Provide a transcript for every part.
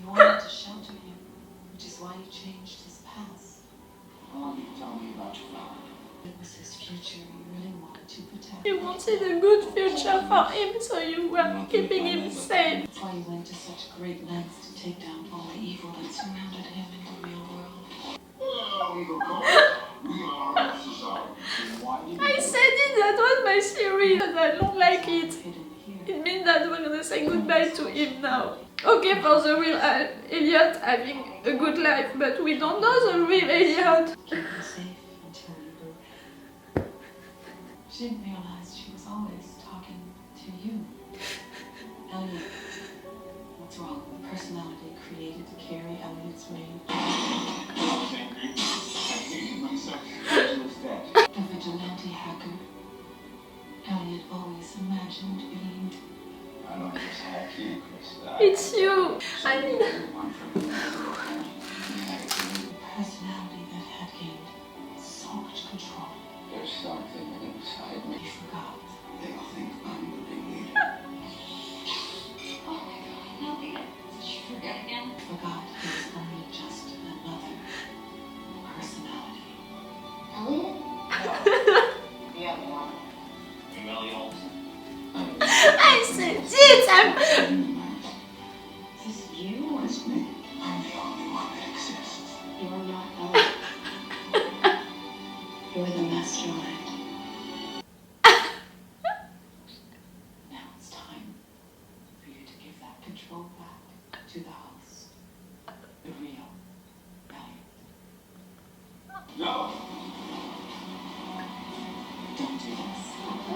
You wanted to shelter him, which is why you changed his past. All you tell me about your father. It was his future you really wanted to protect. You wanted a good future for him, so you were keeping him safe. That's why you went to such great lengths to take down all the evil that surrounded him in the real world. I said it, that was my theory, but I don't like it. It means that we're gonna say goodbye to him now. Okay, for the real Elliot having a good life, but we don't know the real Elliot. Keep him safe until you grew. She didn't realize she was always talking to you. Elliot, what's wrong? The personality created to carry Elliot's rage. The vigilante hacker. Elliot always imagined being. I don't just hack you, Chris. It's you. I mean, Personality that had gained so much control. There's something inside me. He forgot. They all think I'm the big leader. Oh my god, Elliot. Did you forget again? Forgot he was only just another personality. Elliot? The other one. Elliot. I said it. Is this you? It's me. I'm the only one that exists. You're not Elliot. You're the mastermind. Now it's time for you to give that control back to the host. The real Elliot. No. Don't do this.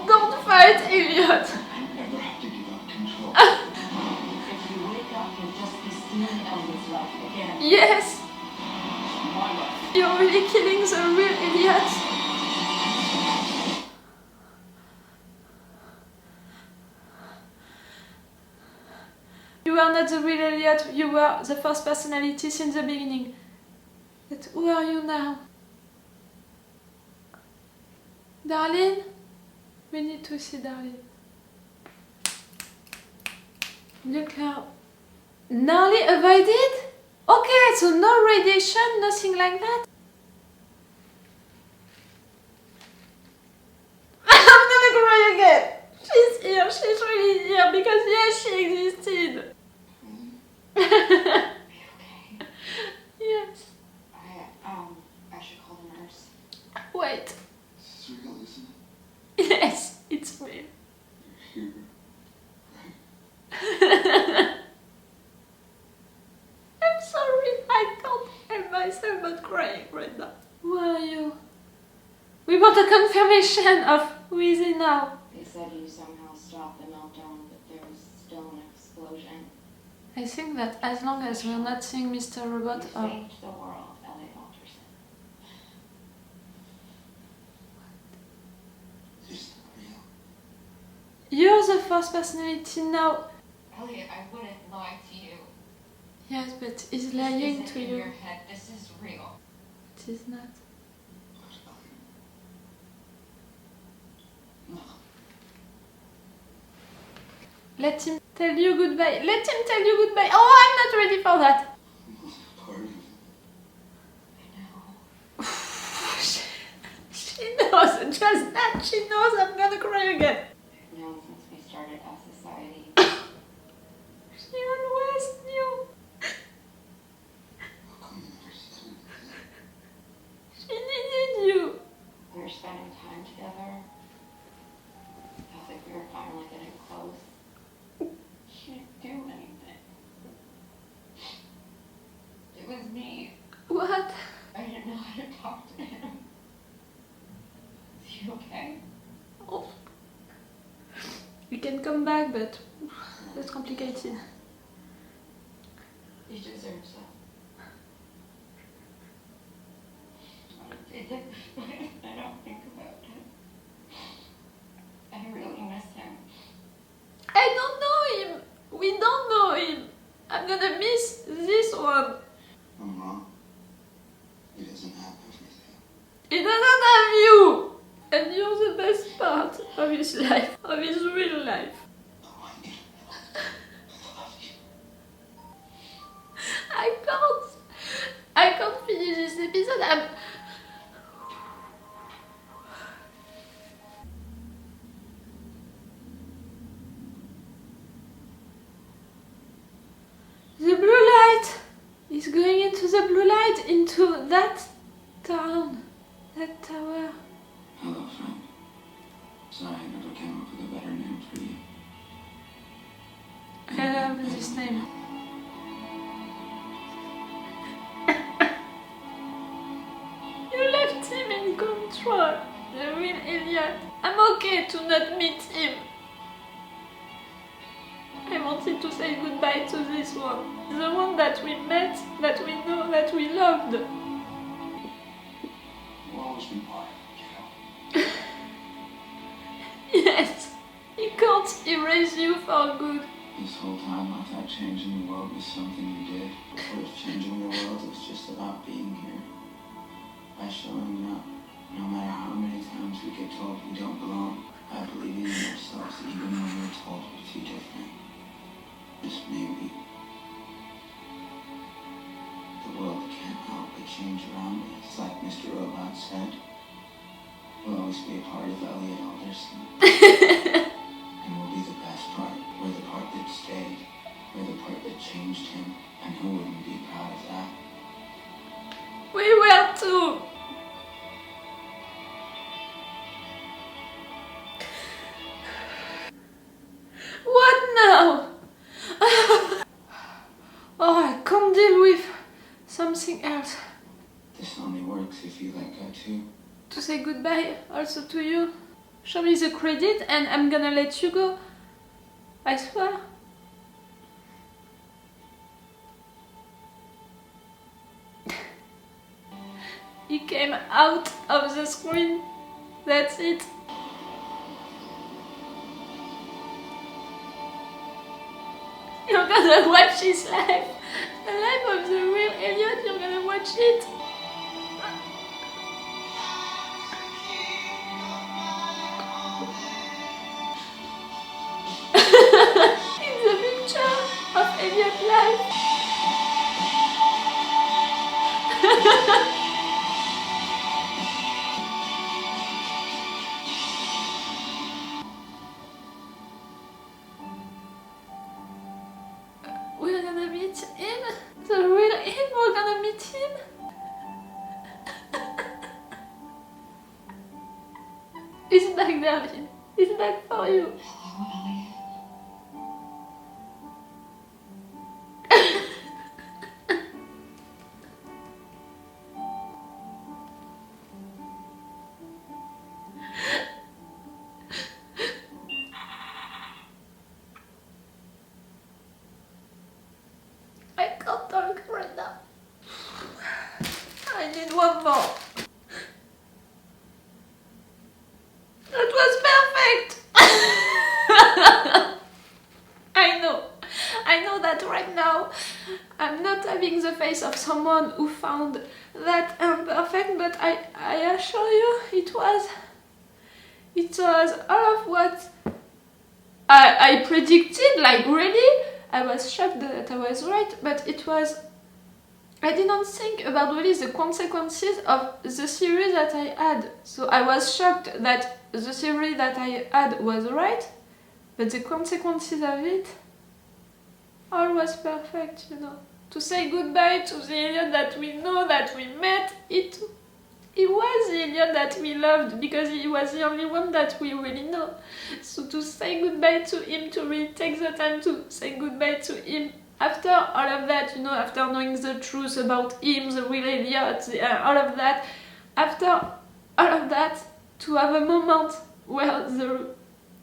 Don't fight Elliot. I never have to give up control. If you wake up, you'll just be stealing Elliot's life again. Yes, My life. you're really killing the real Elliot. You are not the real Elliot, you were the first personality since the beginning. But who are you now? Darlene? We need to see Darlene. Look how nearly avoided? Okay, so no radiation, nothing like that. I'm gonna cry again. She's here, she's really here because yes, she existed. Okay. Yes. I should call the nurse. Wait. This is real, isn't Yes, it's me. it? You're here. I'm sorry, I can't help myself but crying right now. Who are you? We want a confirmation of who is he now. They said you somehow stopped the meltdown, but there was still an explosion. I think that as long as we're not seeing Mr. Robot You or... saved the world, Elliot Walterson. It's not real. You're the first personality now. Elliot, I wouldn't lie to you. Yes, but he's This lying isn't to in you. your head. This is real. It is not. No. Let him tell you goodbye. Let him tell you goodbye. Oh, I'm not ready for that. Part of it. I know. She knows, just that she knows I'm gonna cry again. I've known since we started our society. She always knew. How come you never said anything? She needed you. We were spending time together. Felt like we were finally getting close. She didn't do anything. It was me. What? I didn't know how to talk to him. Is he okay? Oh. We can come back, but that's complicated. He deserves that. I don't think about him. I really miss him. I don't know him. We don't know him. I'm gonna miss this one. I'm wrong. He doesn't have everything. He doesn't have you. And you're the best part of his life, of his real life. Oh, I need it. I love you. this episode. The blue light is going into the blue light, into that town, that tower. Hello, friend. Sorry I never came up with a better name for you. I love this name. You left him in control, the real Elliot. I'm okay to not meet him. I wanted to say goodbye to this one. The one that we met, that we know, that we loved. We'll always be part of it, Yes, he can't erase you for good. This whole time I thought changing the world was something you did. What if changing the world was just about being here? By showing up, no matter how many times we get told we don't belong, by believing in ourselves even when we're told we're too different. Just maybe. The world can't help but change around us, like Mr. Robot said. We'll always be a part of Elliot Alderson. And we'll be the best part. We're the part that stayed. We're the part that changed him. And who wouldn't be proud of that? We were too. What now? Oh, I can't deal with something else. This only works if you let go too. To say goodbye also to you. Show me the credit and I'm gonna let you go. I swear. He came out of the screen. That's it. You're gonna watch his life. The life of the real Elliot, you're gonna watch it. It's a picture of Elliot's life. We're gonna meet him. The real him, we're gonna meet him. He's back, Darlene. He's back for you. Hello, Elliot. I can't talk right now. I need one more. That was perfect. I know that right now I'm not having the face of someone who found that imperfect, but I assure you it was all of what I predicted, like really. I was shocked that I was right, but I didn't think about really the consequences of the theory that I had. So I was shocked that the theory that I had was right, but the consequences of it all was perfect, you know. To say goodbye to the Elliot that we know, that we met, it was the Elliot that we loved, because he was the only one that we really know. So to say goodbye to him, to really take the time to say goodbye to him, after all of that, you know, after knowing the truth about him, the real Elliot, all of that, after all of that, to have a moment where the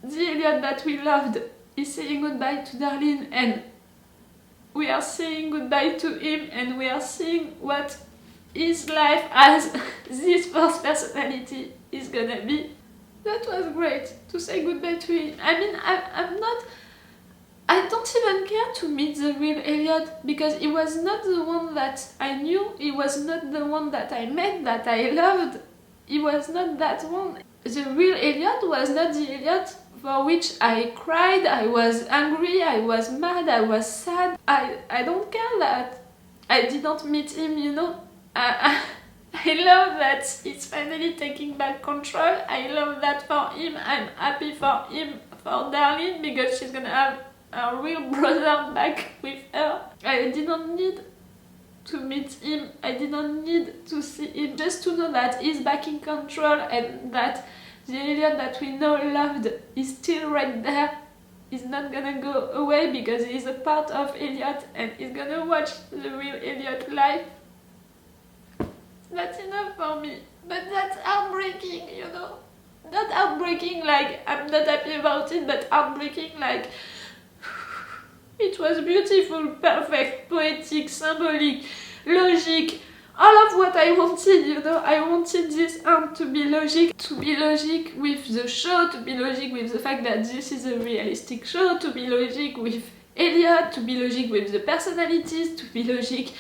Elliot that we loved is saying goodbye to Darlene, and we are saying goodbye to him, and we are seeing what his life as this first personality is gonna be. That was great, to say goodbye to him. I mean, I don't even care to meet the real Elliot, because he was not the one that I knew, he was not the one that I met, that I loved. He was not that one. The real Elliot was not the Elliot for which I cried, I was angry, I was mad, I was sad. I don't care that I didn't meet him, you know. I love that he's finally taking back control. I love that for him. I'm happy for him, for Darlene, because she's gonna have a real brother back with her. I didn't need to meet him. I didn't need to see him. Just to know that he's back in control and that the Elliot that we know loved is still right there. He's not gonna go away because he's a part of Elliot and he's gonna watch the real Elliot life. That's enough for me. But that's heartbreaking, you know. Not heartbreaking like I'm not happy about it, but heartbreaking like it was beautiful, perfect, poetic, symbolic, logic, all of what I wanted, you know. I wanted this end to be logic with the show, to be logic with the fact that this is a realistic show, to be logic with Elliot, to be logic with the personalities, to be logic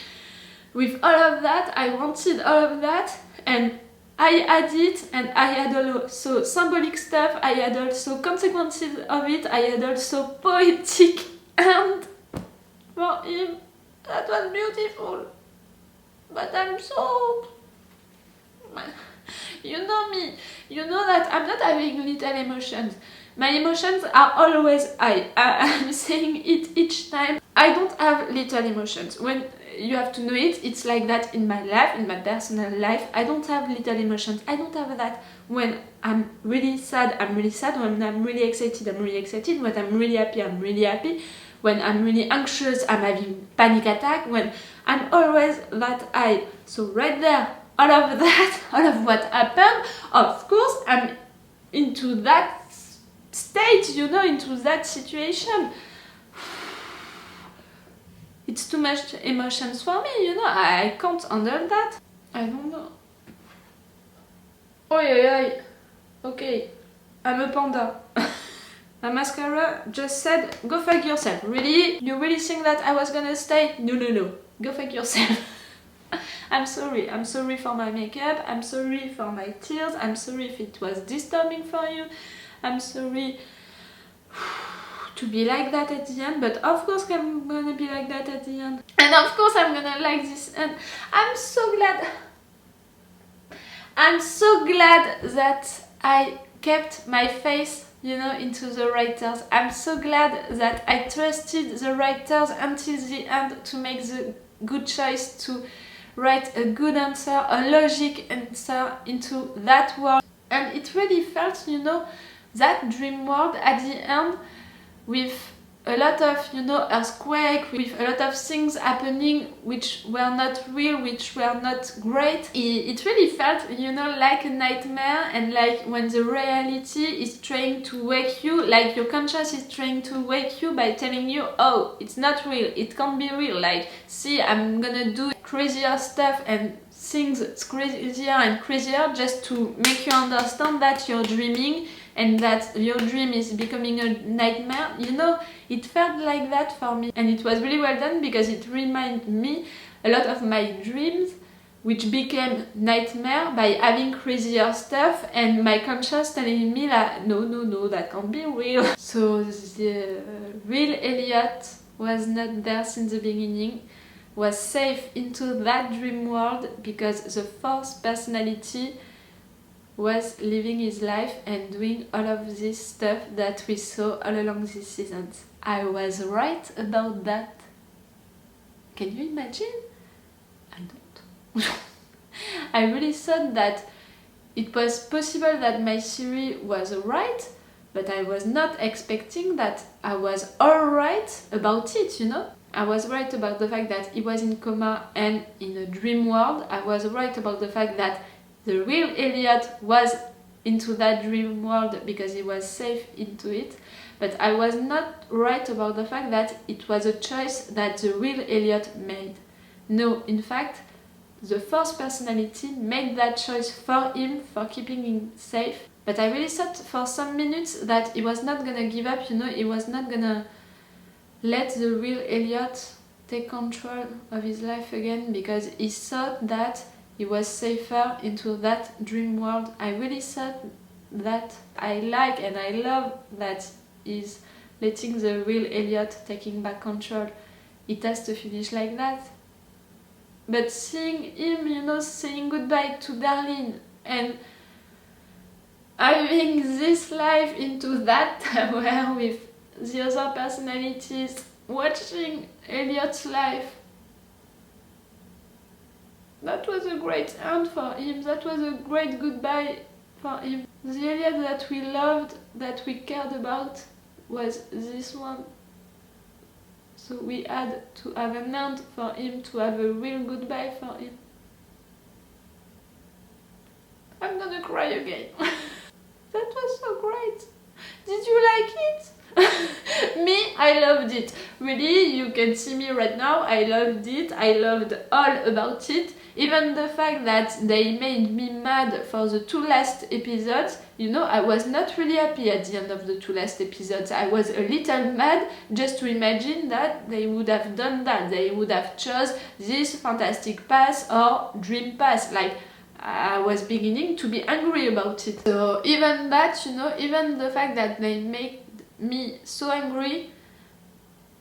with all of that. I wanted all of that, and I had it, and I had also symbolic stuff, I had also consequences of it, I had also poetic, and for him, that was beautiful. But I'm so... You know me, you know that I'm not having little emotions. My emotions are always high. I'm saying it each time. I don't have little emotions. When you have to know it, it's like that in my life, in my personal life. I don't have little emotions. I don't have that. When I'm really sad, I'm really sad. When I'm really excited, I'm really excited. When I'm really happy, I'm really happy. When I'm really anxious, I'm having panic attack. When I'm always that high. So right there, all of that, all of what happened, of course, I'm into that state, you know, into that situation. It's too much emotions for me, you know. I can't handle that. I don't know. Oi, oi, oi. Okay, I'm a panda. My mascara just said, go fuck yourself. Really? You really think that I was gonna stay? No, no, no. Go fuck yourself. I'm sorry. I'm sorry for my makeup. I'm sorry for my tears. I'm sorry if it was disturbing for you. I'm sorry to be like that at the end, but of course I'm gonna be like that at the end. And of course I'm gonna like this end. I'm so glad that I kept my faith, you know, into the writers. I'm so glad that I trusted the writers until the end to make the good choice, to write a good answer, a logic answer into that world. And it really felt, you know, that dream world at the end with a lot of, you know, earthquake, with a lot of things happening which were not real, which were not great. It really felt, you know, like a nightmare, and like when the reality is trying to wake you, like your conscience is trying to wake you by telling you, oh, it's not real, it can't be real, like, see, I'm gonna do crazier stuff and things crazier and crazier just to make you understand that you're dreaming and that your dream is becoming a nightmare. You know, it felt like that for me, and it was really well done because it reminded me a lot of my dreams, which became nightmare by having crazier stuff and my conscience telling me that no, no, no, that can't be real. So the real Elliot was not there since the beginning, was safe into that dream world because the fourth personality was living his life and doing all of this stuff that we saw all along this season. I was right about that. Can you imagine? I don't. I really thought that it was possible that my theory was right, but I was not expecting that I was alright about it, you know? I was right about the fact that he was in coma and in a dream world. I was right about the fact that the real Elliot was into that dream world because he was safe into it. But I was not right about the fact that it was a choice that the real Elliot made. No, in fact, the first personality made that choice for him, for keeping him safe. But I really thought for some minutes that he was not gonna give up, you know, he was not gonna let the real Elliot take control of his life again because he thought that he was safer into that dream world. I really thought that. I like and I love that he's letting the real Elliot taking back control. It has to finish like that. But seeing him, you know, saying goodbye to Darlene and having this life into that tower with the other personalities, watching Elliot's life, that was a great end for him, that was a great goodbye for him. The Elliot that we loved, that we cared about, was this one. So we had to have an end for him, to have a real goodbye for him. I'm gonna cry again. That was so great. Did you like it? Me, I loved it. Really, you can see me right now. I loved it. I loved all about it. Even the fact that they made me mad for the 2 last episodes. You know, I was not really happy at the end of the 2 last episodes. I was a little mad just to imagine that they would have done that. They would have chose this fantastic pass or dream pass. Like, I was beginning to be angry about it. So even that, you know, even the fact that they make me so angry,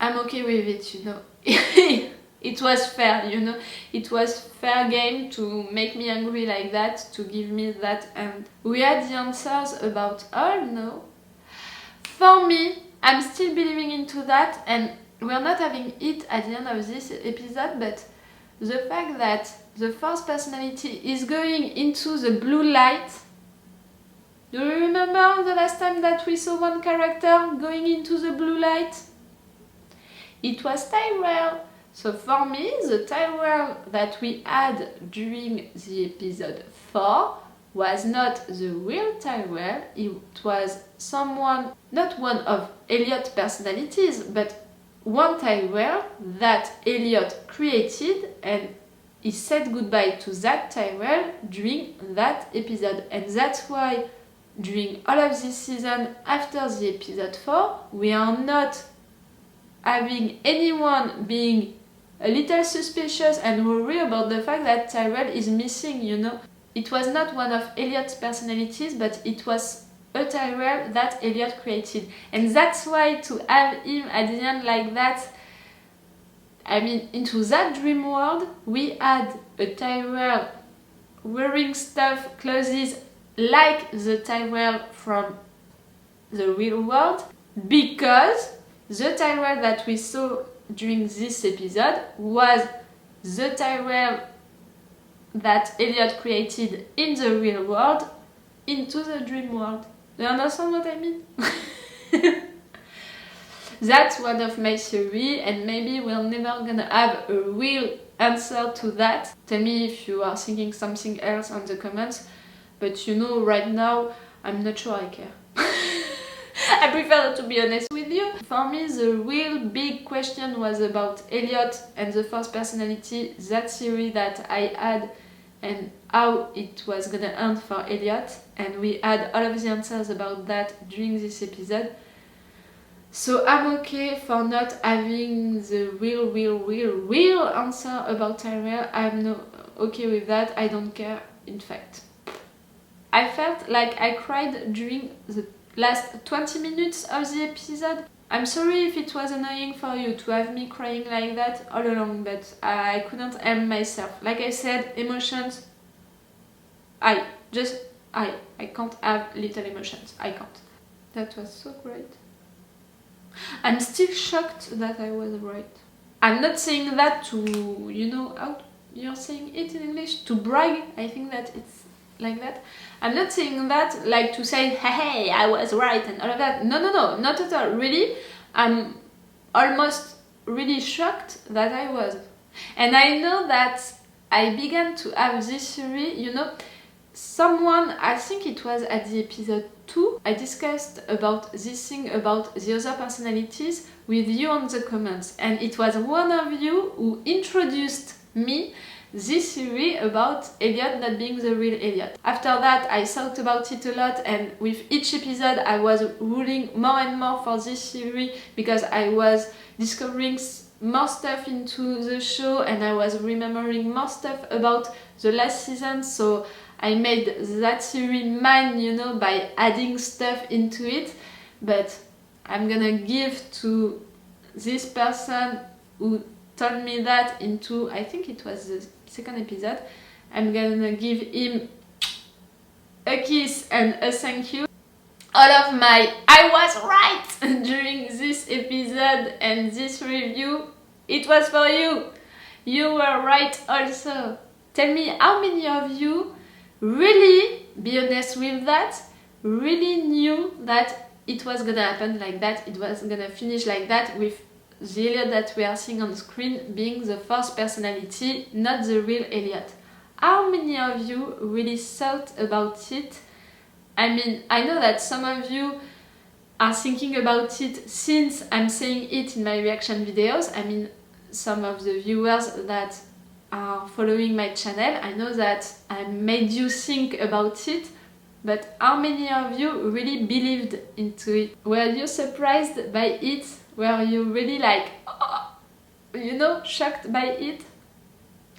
I'm okay with it, you know. It was fair, you know. It was fair game to make me angry like that, to give me that, and we had the answers about all, no. For me, I'm still believing into that, and we're not having it at the end of this episode, but the fact that the first personality is going into the blue light. Do you remember the last time that we saw one character going into the blue light? It was Tyrell. So for me, the Tyrell that we had during the episode 4 was not the real Tyrell. It was someone, not one of Elliot's personalities, but one Tyrell that Elliot created, and he said goodbye to that Tyrell during that episode. And that's why during all of this season, after the episode 4, we are not having anyone being a little suspicious and worried about the fact that Tyrell is missing, you know. It was not one of Elliot's personalities, but it was a Tyrell that Elliot created. And that's why to have him at the end like that, I mean, into that dream world, we had a Tyrell wearing stuff, clothes like the Tyrell from the real world, because the Tyrell that we saw during this episode was the Tyrell that Elliot created in the real world into the dream world. Do you understand what I mean? That's one of my theories, and maybe we're never gonna have a real answer to that. Tell me if you are thinking something else on the comments, but you know, right now, I'm not sure I care. I prefer to be honest with you. For me, the real big question was about Elliot and the first personality, that theory that I had, and how it was gonna end for Elliot, and we had all of the answers about that during this episode. So I'm okay for not having the real answer about Tyrell. I'm okay with that. I don't care, in fact. I felt like I cried during the last 20 minutes of the episode. I'm sorry if it was annoying for you to have me crying like that all along, but I couldn't help myself. Like I said, emotions, I can't have little emotions. I can't. That was so great. I'm still shocked that I was right. I'm not saying that to, you know, how you're saying it in English, to brag. I think that it's like that. I'm not saying that like to say, hey, I was right and all of that. No, not at all. Really, I'm almost really shocked that I was. And I know that I began to have this theory, you know, someone, I think it was at the episode 2, I discussed about this thing about the other personalities with you on the comments, and it was one of you who introduced me this theory about Elliot not being the real Elliot. After that, I thought about it a lot, and with each episode I was ruling more and more for this theory, because I was discovering more stuff into the show and I was remembering more stuff about the last season, so I made that theory mine, you know, by adding stuff into it. But I'm gonna give to this person who told me that into, I think it was the second episode, I'm gonna give him a kiss and a thank you. All of my I was right during this episode and this review, it was for you. You were right also. Tell me how many of you really, be honest with that, really knew that it was gonna happen like that, it was gonna finish like that, with the Elliot that we are seeing on screen being the first personality, not the real Elliot. How many of you really thought about it? I mean, I know that some of you are thinking about it since I'm saying it in my reaction videos. I mean, some of the viewers that are following my channel, I know that I made you think about it, but how many of you really believed into it? Were you surprised by it? Were you really like, oh, you know, shocked by it?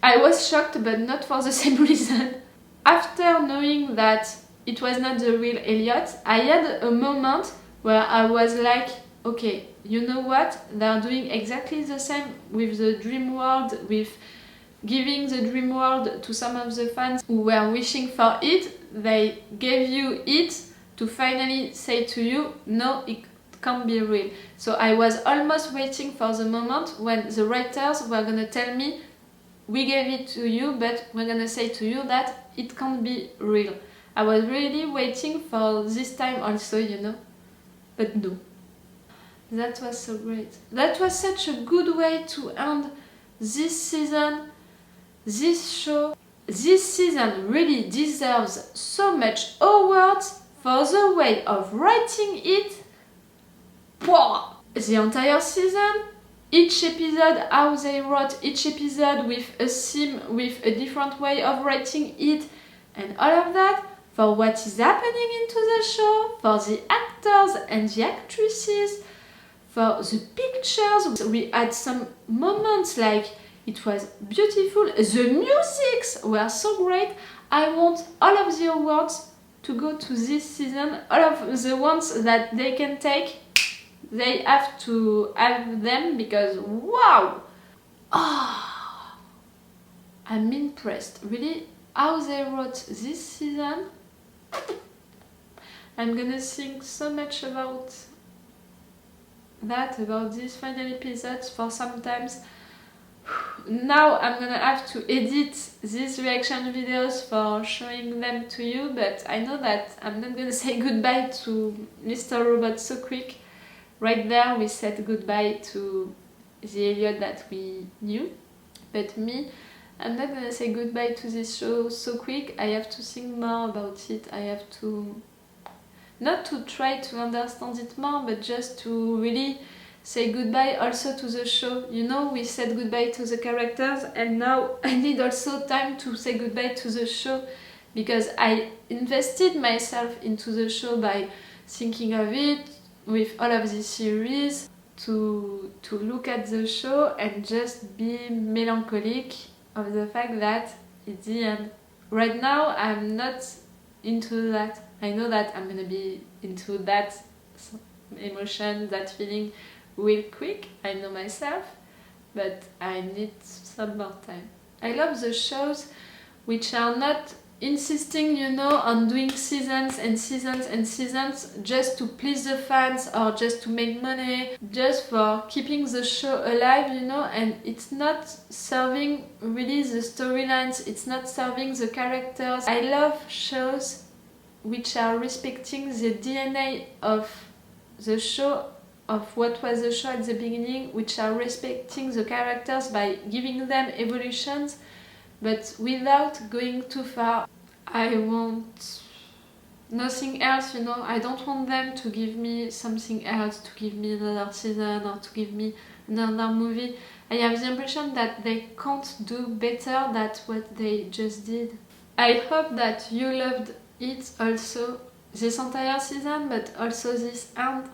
I was shocked, but not for the same reason. After knowing that it was not the real Elliot, I had a moment where I was like, okay, you know what? They're doing exactly the same with the dream world, with giving the dream world to some of the fans who were wishing for it. They gave you it to finally say to you, no, it can't be real. So I was almost waiting for the moment when the writers were gonna tell me, we gave it to you, but we're gonna say to you that it can't be real. I was really waiting for this time also, you know, but no. That was so great. That was such a good way to end this season, this show. This season really deserves so much awards for the way of writing it. Wow. The entire season, each episode, how they wrote each episode with a theme, with a different way of writing it, and all of that, for what is happening into the show, for the actors and the actresses, for the pictures. We had some moments like it was beautiful, the musics were so great. I want all of the awards to go to this season, all of the ones that they can take, they have to have them, because wow! Oh, I'm impressed, really, how they wrote this season. I'm gonna think so much about that, about these final episodes for sometimes. Now I'm gonna have to edit these reaction videos for showing them to you, but I know that I'm not gonna say goodbye to Mr. Robot so quick. Right there we said goodbye to the Elliot that we knew, but me, I'm not gonna say goodbye to this show so quick. I have to think more about it. I have to, not to try to understand it more, but just to really say goodbye also to the show. You know, we said goodbye to the characters, and now I need also time to say goodbye to the show, because I invested myself into the show by thinking of it with all of the series, to look at the show and just be melancholic of the fact that it's the end. Right now I'm not into that. I know that I'm gonna be into that emotion, that feeling real quick. I know myself, but I need some more time. I love the shows which are not insisting, you know, on doing seasons and seasons and seasons just to please the fans or just to make money, just for keeping the show alive, you know, and it's not serving really the storylines, it's not serving the characters. I love shows which are respecting the DNA of the show, of what was the show at the beginning, which are respecting the characters by giving them evolutions, but without going too far. I want nothing else, you know. I don't want them to give me something else, to give me another season or to give me another movie. I have the impression that they can't do better than what they just did. I hope that you loved it also, this entire season, but also this end.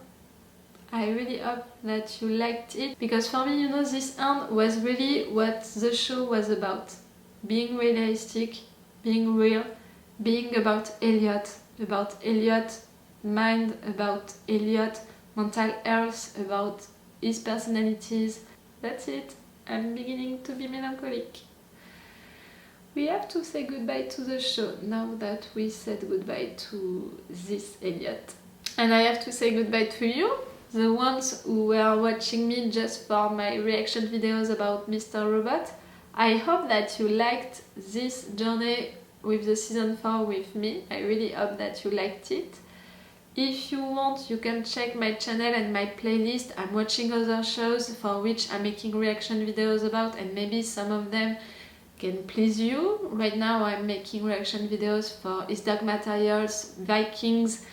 I really hope that you liked it, because for me, you know, this end was really what the show was about. Being realistic, being real, being about Elliot mind, about Elliot mental health, about his personalities. That's it. I'm beginning to be melancholic. We have to say goodbye to the show now that we said goodbye to this Elliot. And I have to say goodbye to you, the ones who were watching me just for my reaction videos about Mr. Robot. I hope that you liked this journey with the season 4 with me. I really hope that you liked it. If you want, you can check my channel and my playlist. I'm watching other shows for which I'm making reaction videos about, and maybe some of them can please you. Right now I'm making reaction videos for Is Dark Materials, Vikings,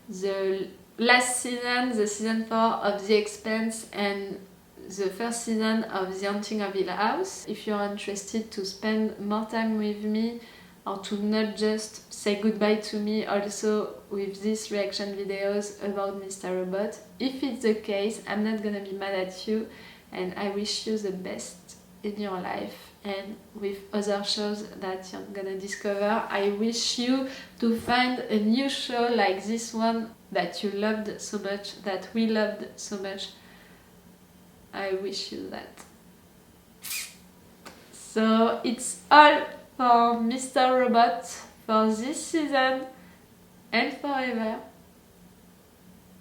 the last season, the season 4 of The Expanse, and the first season of The Haunting of Hill House. If you're interested to spend more time with me, or to not just say goodbye to me also with these reaction videos about Mr. Robot, if it's the case, I'm not gonna be mad at you, and I wish you the best in your life and with other shows that you're gonna discover. I wish you to find a new show like this one that you loved so much, that we loved so much. I wish you that. So it's all for Mr. Robot for this season and forever.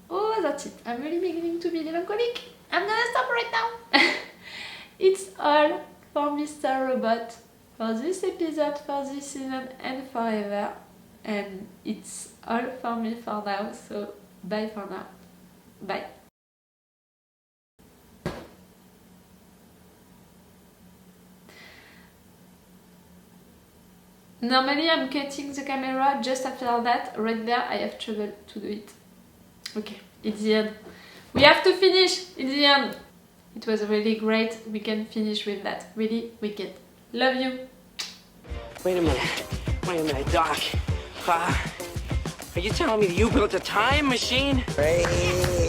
Oh, that's it. I'm really beginning to be melancholic. I'm gonna stop right now. It's all for Mr. Robot for this episode, for this season and forever. And it's all for me for now. So bye for now. Bye. Normally I'm cutting the camera just after that. Right there I have trouble to do it. Okay, it's the end. We have to finish. It's the end. It was really great. We can finish with that. Really wicked. Love you. Wait a minute, Doc. Are you telling me that you built a time machine? Right.